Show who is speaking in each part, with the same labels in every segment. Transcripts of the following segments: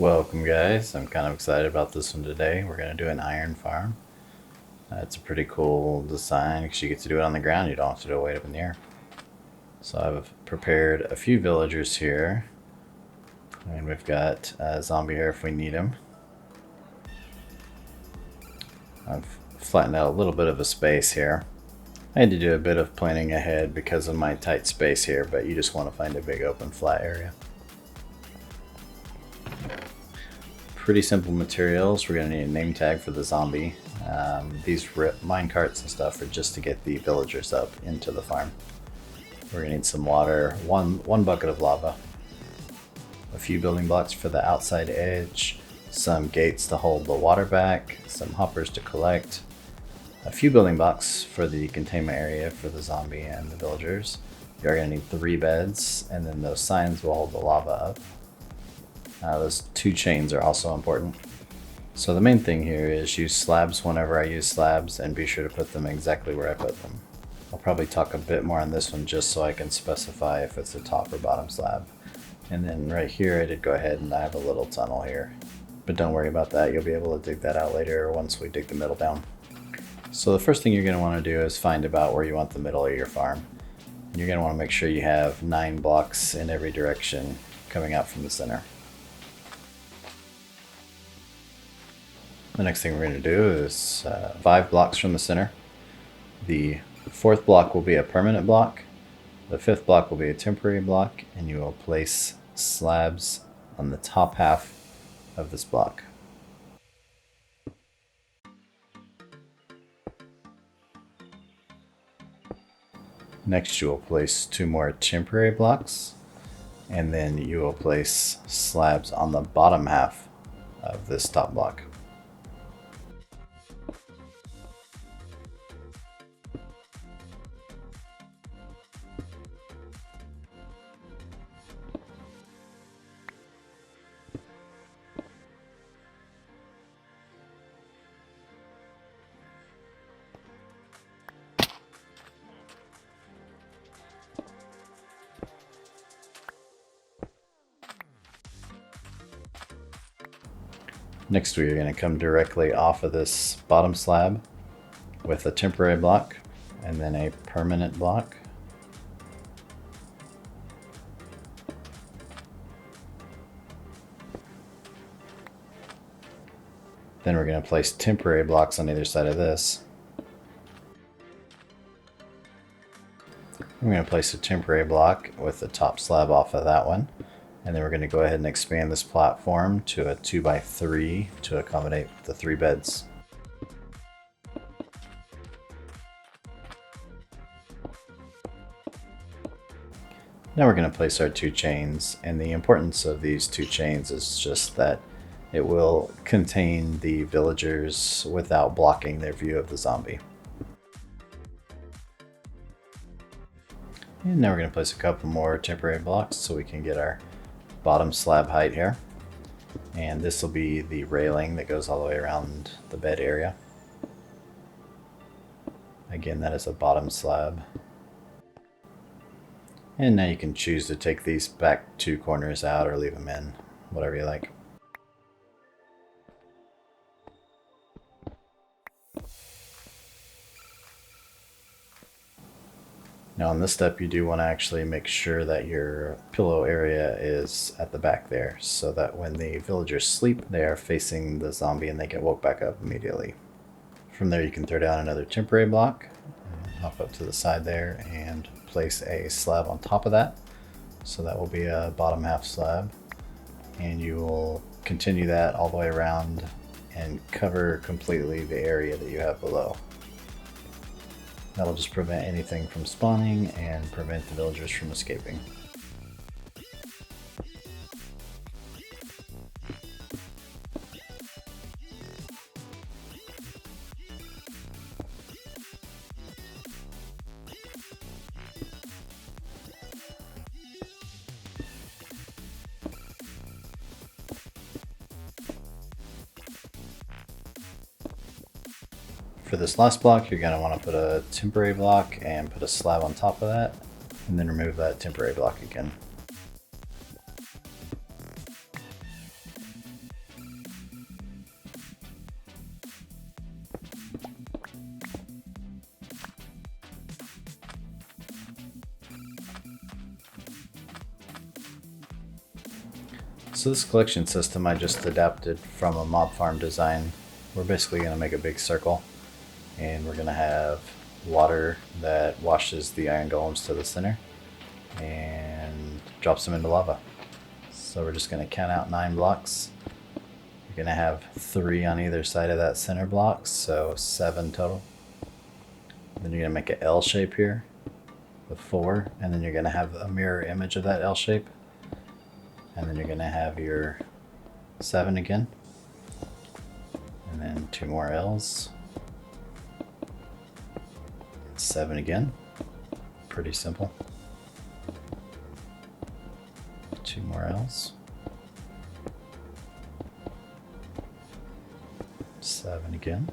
Speaker 1: Welcome guys, I'm kind of excited about this one today. We're going to do an iron farm. It's a pretty cool design because you get to do it on the ground, you don't have to do it way up in the air. So I've prepared a few villagers here, and we've got a zombie here if we need him. I've flattened out a little bit of a space here. I had to do a bit of planning ahead because of my tight space here, but you just want to find a big open flat area. Pretty simple materials. We're going to need a name tag for the zombie. These mine carts and stuff are just to get the villagers up into the farm. We're going to need some water, one bucket of lava, a few building blocks for the outside edge, some gates to hold the water back, some hoppers to collect, a few building blocks for the containment area for the zombie and the villagers. You're going to need 3 beds, and then those signs will hold the lava up. Those 2 chains are also important. So the main thing here is use slabs whenever I use slabs, and be sure to put them exactly where I put them. I'll probably talk a bit more on this one just so I can specify if it's a top or bottom slab. And then right here I did go ahead and I have a little tunnel here. But don't worry about that, you'll be able to dig that out later once we dig the middle down. So the first thing you're going to want to do is find about where you want the middle of your farm. You're going to want to make sure you have 9 blocks in every direction coming out from the center. The next thing we're going to do is 5 blocks from the center. The 4th block will be a permanent block. The 5th block will be a temporary block, and you will place slabs on the top half of this block. Next you will place 2 more temporary blocks, and then you will place slabs on the bottom half of this top block. Next we are going to come directly off of this bottom slab with a temporary block and then a permanent block. Then we're going to place temporary blocks on either side of this. I'm going to place a temporary block with the top slab off of that one. And then we're going to go ahead and expand this platform to a 2x3 to accommodate the 3 beds. Now we're going to place our 2 chains, and the importance of these 2 chains is just that it will contain the villagers without blocking their view of the zombie. And now we're going to place a couple more temporary blocks so we can get our bottom slab height here. And this will be the railing that goes all the way around the bed area. Again, that is a bottom slab. And now you can choose to take these back 2 corners out or leave them in, whatever you like. Now on this step you do want to actually make sure that your pillow area is at the back there, so that when the villagers sleep they are facing the zombie and they get woke back up immediately. From there you can throw down another temporary block, hop up to the side there and place a slab on top of that. So that will be a bottom half slab, and you will continue that all the way around and cover completely the area that you have below. That'll just prevent anything from spawning and prevent the villagers from escaping. For this last block, you're going to want to put a temporary block and put a slab on top of that, and then remove that temporary block again. So this collection system I just adapted from a mob farm design. We're basically going to make a big circle, and we're going to have water that washes the iron golems to the center and drops them into lava. So we're just going to count out 9 blocks. You're going to have 3 on either side of that center block, so 7 total. Then you're going to make an L shape here with 4, and then you're going to have a mirror image of that L shape. And then you're going to have your 7 again. And then 2 more L's. 7 again. Pretty simple. 2 more L's. 7 again.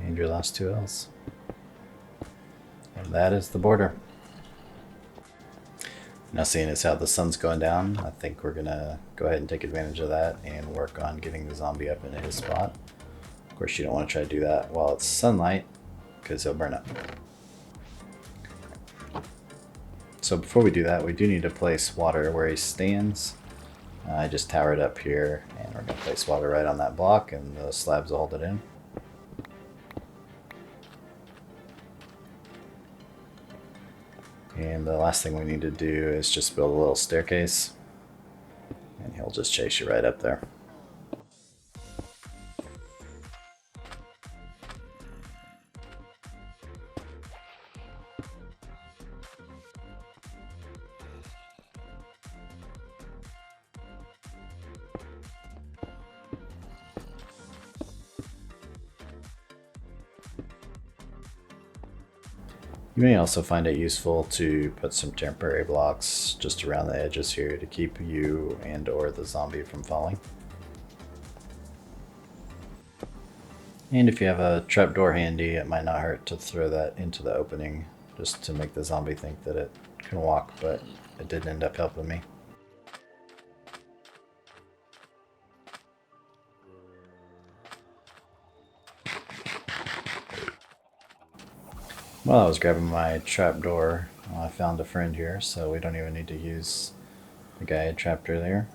Speaker 1: And your last 2 L's. And that is the border. Now, seeing as how the sun's going down, I think we're gonna go ahead and take advantage of that and work on getting the zombie up into his spot. Of course, you don't want to try to do that while it's sunlight, because he'll burn up. So before we do that, we do need to place water where he stands. I just towered up here, and we're gonna place water right on that block, and the slabs will hold it in. And the last thing we need to do is just build a little staircase, and he'll just chase you right up there. You may also find it useful to put some temporary blocks just around the edges here to keep you and or the zombie from falling. And if you have a trapdoor handy, it might not hurt to throw that into the opening just to make the zombie think that it can walk, but it did end up helping me. While I was grabbing my trapdoor, I found a friend here, so we don't even need to use the guide trapdoor there.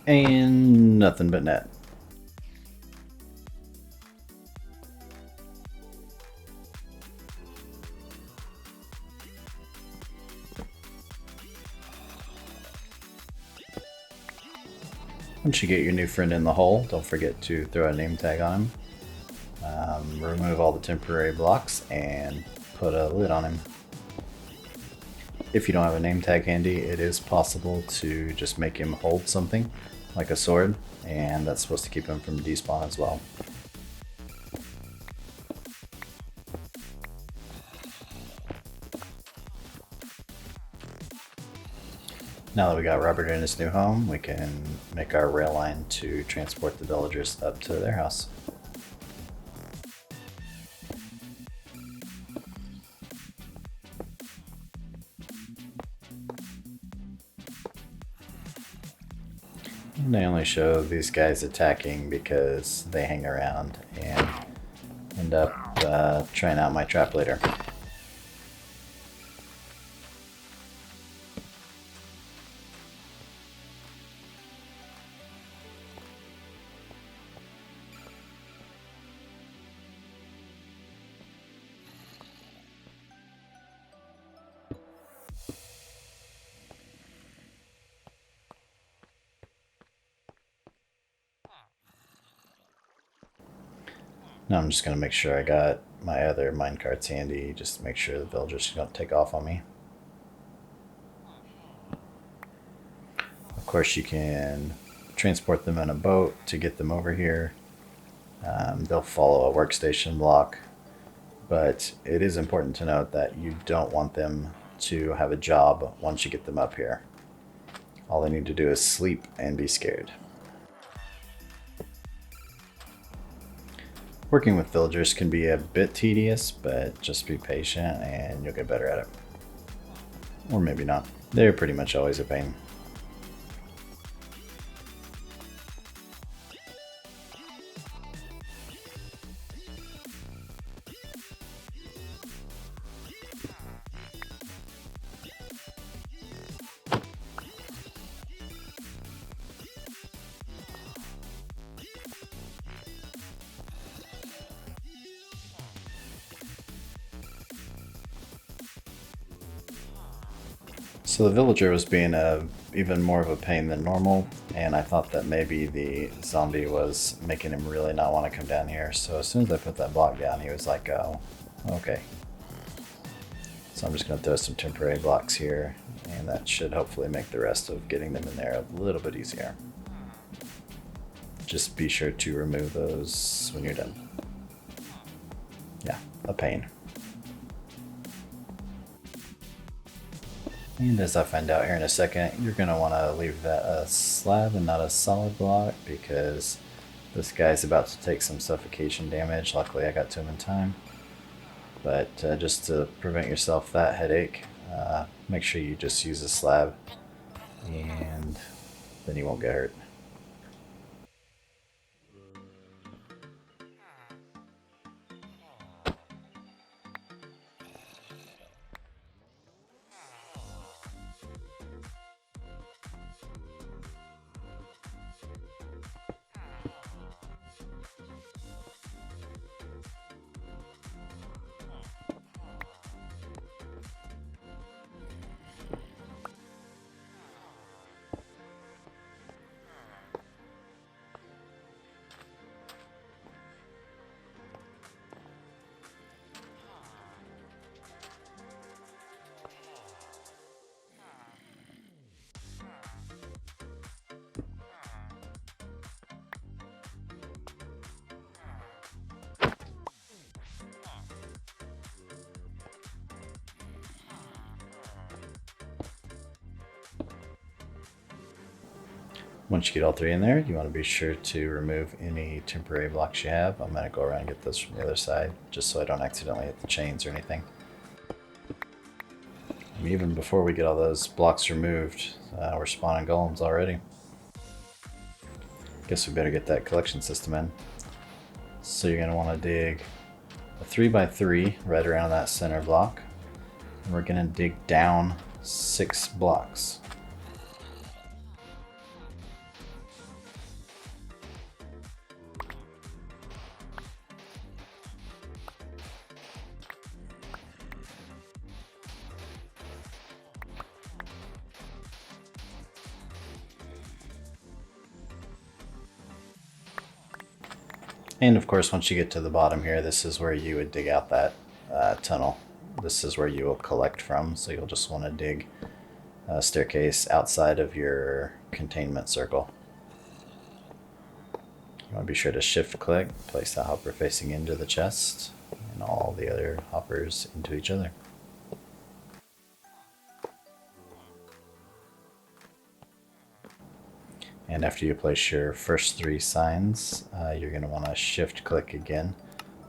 Speaker 1: And nothing but net. Once you get your new friend in the hole, don't forget to throw a name tag on him. Remove all the temporary blocks and put a lid on him. If you don't have a name tag handy, it is possible to just make him hold something, like a sword, and that's supposed to keep him from despawn as well. Now that we got Robert in his new home, we can make our rail line to transport the villagers up to their house. And I only show these guys attacking because they hang around and end up trying out my trap later. Now I'm just going to make sure I got my other minecarts handy, just to make sure the villagers don't take off on me. Of course, you can transport them in a boat to get them over here. They'll follow a workstation block, but it is important to note that you don't want them to have a job once you get them up here. All they need to do is sleep and be scared. Working with villagers can be a bit tedious, but just be patient and you'll get better at it. Or maybe not. They're pretty much always a pain. So the villager was being even more of a pain than normal, and I thought that maybe the zombie was making him really not want to come down here. So as soon as I put that block down, he was like, oh, okay. So I'm just going to throw some temporary blocks here, and that should hopefully make the rest of getting them in there a little bit easier. Just be sure to remove those when you're done. Yeah, a pain. And as I find out here in a second, you're going to want to leave that a slab and not a solid block, because this guy's about to take some suffocation damage. Luckily I got to him in time. But just to prevent yourself that headache, make sure you just use a slab, and then you won't get hurt. Once you get all three in there, you want to be sure to remove any temporary blocks you have. I'm going to go around and get those from the other side, just so I don't accidentally hit the chains or anything. And even before we get all those blocks removed, we're spawning golems already. Guess we better get that collection system in. So you're going to want to dig a 3x3 right around that center block. And we're going to dig down 6 blocks. And of course, once you get to the bottom here, this is where you would dig out that tunnel. This is where you will collect from, so you'll just want to dig a staircase outside of your containment circle. You want to be sure to shift click, place the hopper facing into the chest, and all the other hoppers into each other. And after you place your first 3 signs, you're going to want to shift click again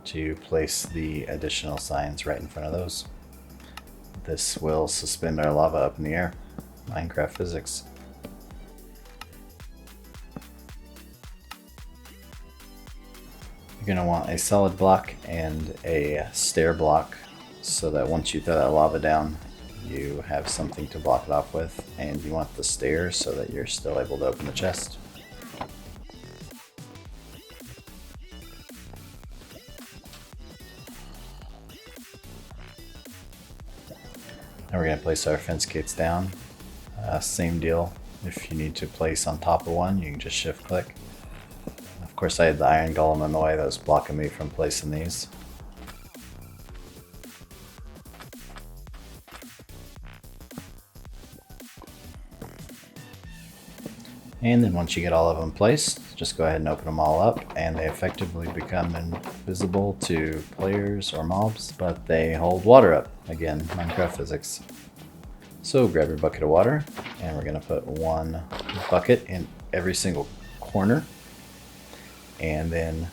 Speaker 1: to place the additional signs right in front of those. This will suspend our lava up in the air. Minecraft physics. You're going to want a solid block and a stair block, so that once you throw that lava down, you have something to block it off with, and you want the stairs so that you're still able to open the chest. Now we're going to place our fence gates down. Same deal. If you need to place on top of one, you can just shift click. Of course, I had the Iron Golem in the way that was blocking me from placing these. And then once you get all of them placed, just go ahead and open them all up, and they effectively become invisible to players or mobs, but they hold water up. Again, Minecraft physics. So grab your bucket of water, and we're going to put 1 bucket in every single corner, and then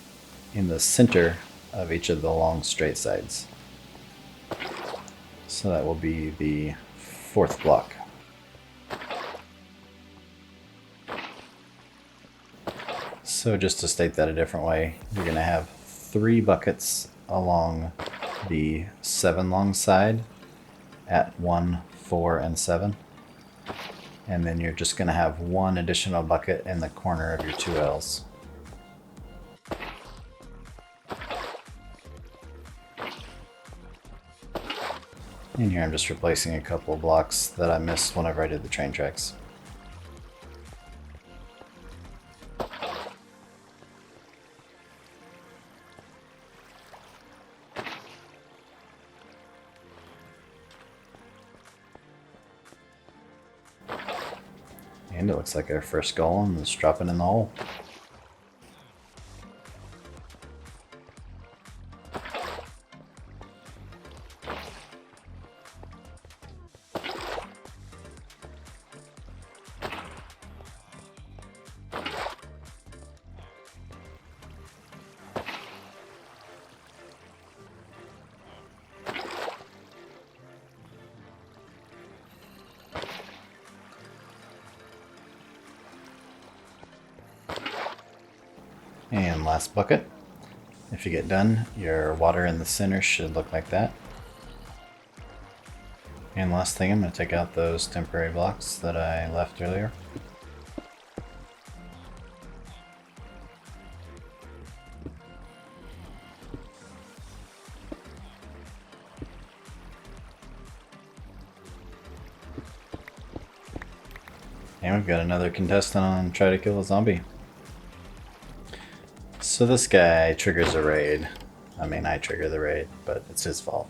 Speaker 1: in the center of each of the long straight sides. So that will be the 4th block. So just to state that a different way, you're going to have 3 buckets along the 7 long side at 1, 4, and 7. And then you're just going to have 1 additional bucket in the corner of your 2 L's. And here I'm just replacing a couple of blocks that I missed whenever I did the train tracks. And it looks like our first golem is dropping in the hole. And last bucket. If you get done, your water in the center should look like that. And last thing, I'm going to take out those temporary blocks that I left earlier. And we've got another contestant on Try to Kill a Zombie. So this guy triggers a raid. I mean, I trigger the raid, but it's his fault.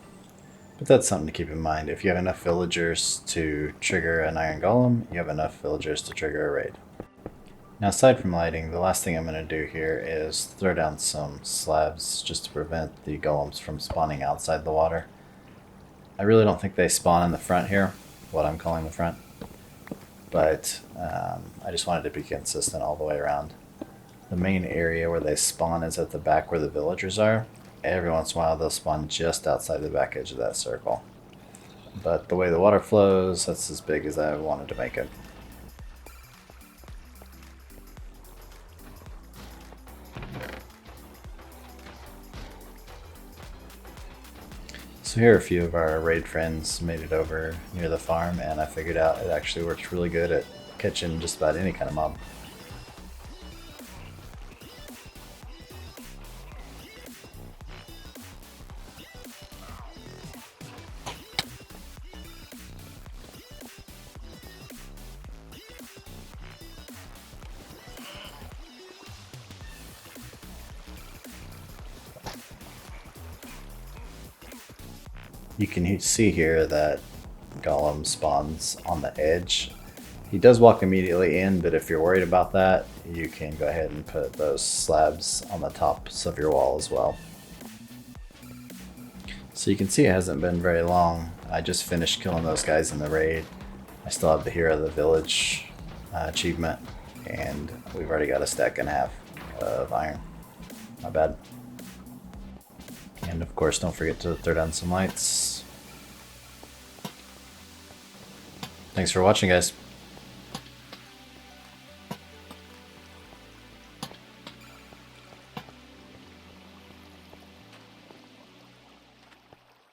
Speaker 1: But that's something to keep in mind. If you have enough villagers to trigger an Iron Golem, you have enough villagers to trigger a raid. Now, aside from lighting, the last thing I'm going to do here is throw down some slabs just to prevent the golems from spawning outside the water. I really don't think they spawn in the front here, what I'm calling the front. But I just wanted to be consistent all the way around. The main area where they spawn is at the back where the villagers are. Every once in a while they'll spawn just outside the back edge of that circle. But the way the water flows, that's as big as I wanted to make it. So here a few of our raid friends made it over near the farm, and I figured out it actually works really good at catching just about any kind of mob. You can see here that Golem spawns on the edge. He does walk immediately in, but if you're worried about that, you can go ahead and put those slabs on the tops of your wall as well. So you can see it hasn't been very long. I just finished killing those guys in the raid. I still have the Hero of the Village achievement, and we've already got a stack and a half of iron. Not bad. And of course, don't forget to throw down some lights. Thanks for watching, guys.